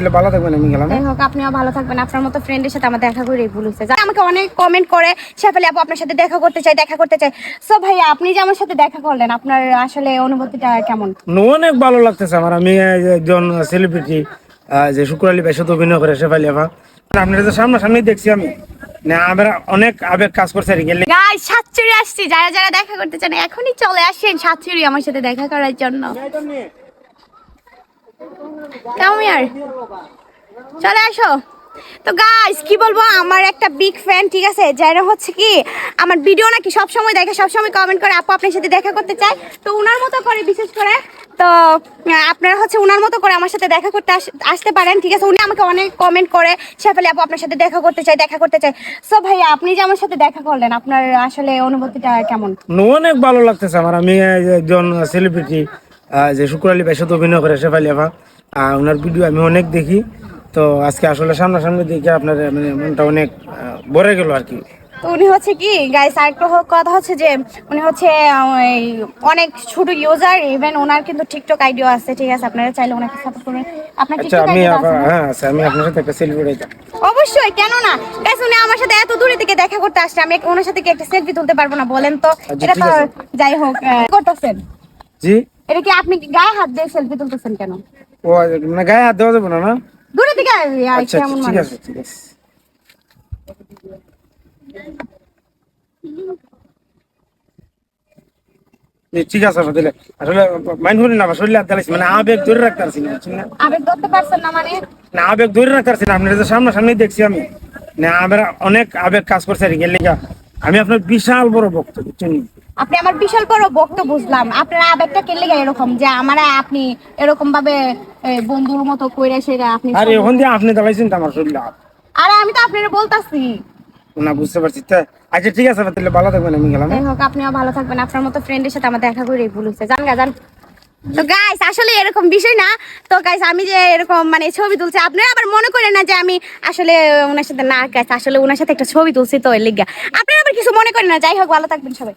তাহলে ভালো থাকবেন, আমি গেলাম। যাই হোক, আপনিও ভালো থাকবেন। আপনার মতো ফ্রেন্ডের সাথে আমার দেখা করে ভুল হয়েছে। আমাকে অনেক কমেন্ট করে, শেফালি আপু আপনার সাথে দেখা করতে চাই, দেখা করতে চাই। সো ভাইয়া, আপনি যে আমার সাথে দেখা করলেন, আপনার আসলে অনুভূতিটা কেমন? অনেক ভালো লাগতেছে আমার। আমি একজন সেলিব্রিটি, যে শুক্র আলী ভাইয়ের সাথে অভিনয় করে শেফালি আপা। আপনার তো সামনাসামনি দেখছি আমি, না আমরা অনেক আবেগ কাজ করছে আর কি। গাইস, সাতচুরি আসছি। যারা যারা দেখা করতে চান এখনই চলে আসেন সাতচুরি আমার সাথে দেখা করার জন্য। কাম হিয়ার, চলে আসো। তো গাইস, কি বলবো, আমার একটা বিগ ফ্যান, ঠিক আছে, যারা হচ্ছে কি আমার ভিডিও নাকি সব সময় দেখে, সব সময় কমেন্ট করে আপু আপনার সাথে দেখা করতে চায়। তো উনার মতো করে, বিশেষ করে তো আপনারা হচ্ছে উনার মতো করে আমার সাথে দেখা করতে আসতে পারেন, ঠিক আছে। উনি আমাকে অনেক কমেন্ট করে, শেফালি আপু আপনার সাথে দেখা করতে চাই, দেখা করতে চাই। সো ভাইয়া, আপনি যে আমার সাথে দেখা করলেন, আপনার আসলে অনুভূতিটা কেমন? অনেক ভালো লাগতেছে আমার। আমি একজন সেলিব্রিটি, যে শুক্র আলী ভাইয়ের সাথে অভিনয় করে শেফালি আপা। ওনার ভিডিও আমি অনেক দেখি। তো আজকে আসলে সামনাসামনি দেখে আপনার মানে মনটা অনেক ভরে গেল আর কি। তো উনি হচ্ছে কি গাইস, আরেকটা কথা হচ্ছে যে উনি হচ্ছে ওই অনেক ছোট ইউজার, ইভেন ওনার কিন্তু টিকটক আইডিও আছে, ঠিক আছে। আপনারা চাইলে ওনাকে সাপোর্ট করবেন। আপনার আচ্ছা, টিকটক আমি আইডিটা আছে না? হ্যাঁ আচ্ছা, আমি আপনার সাথে একটা সেলফি উঠাইতাম। অবশ্যই, কেন না গাইস। উনি আমার সাথে এত দূরে থেকে দেখা করতে আসছে, আমি ওনার সাথে কি একটা সেলফি তুলতে পারবো না বলেন তো? আচ্ছা, এটা ঠিক তো আছে। যাই হোক, করতেছেন জি। এটা কি আপনি কি গায়ে হাত দিয়ে সেলফি তুলতেছেন কেন? ও মানে গায়ে হাত দেওয়া যাবে না, না? দূরে থেকে আচ্ছা কেমন ঠিক মানুষ? আছে, ঠিক আছে। ঠিক আছে তাহলে। আসলে মাইন্ড করি না, শরীরে হাত দিলাইছি, মানে আবেগ ধরে রাখতে পারছি না, বুঝছেন না? আবেগ ধরতে পারছেন না মানে? না, আবেগ ধরে রাখতে পারছি না। আপনার তো সামনাসামনি দেখছি আমি, না আমরা অনেক আবেগ কাজ করছে আর কি। লেগা আমি আপনার বিশাল বড় ভক্ত, বুঝছেন? আপনি আমার বিশাল বড় ভক্ত, বুঝলাম। আপনার আবেগটা কেলে গেল এরকম যে আমার আপনি এরকম ভাবে বন্ধুর মতো কইরা সেরা আপনি আর এখন দিয়ে আপনি দাঁড়াইছেন তো আমার শরীরে হাত। আরে আমি তো আপনারে বলতাছি। না, বুঝতে পারছি তো। আচ্ছা ঠিক আছে তাহলে, ভালো থাকবেন, আমি গেলাম। যাই হোক, আপনিও ভালো থাকবেন। আপনার মতো ফ্রেন্ডের সাথে আমার দেখা করে ভুল হয়েছে, জান গা জান। তো গাইস, আসলে এরকম বিষয় না। তো গাইস, আমি যে এরকম মানে ছবি তুলছি, আপনারা আবার মনে করেন না যে আমি আসলে ওনার সাথে, না গাইস, আসলে ওনার সাথে একটা ছবি তুলছি তো এর লিগা। আপনারা আবার কিছু মনে করেন না। যাই হোক, ভালো থাকবেন সবাই।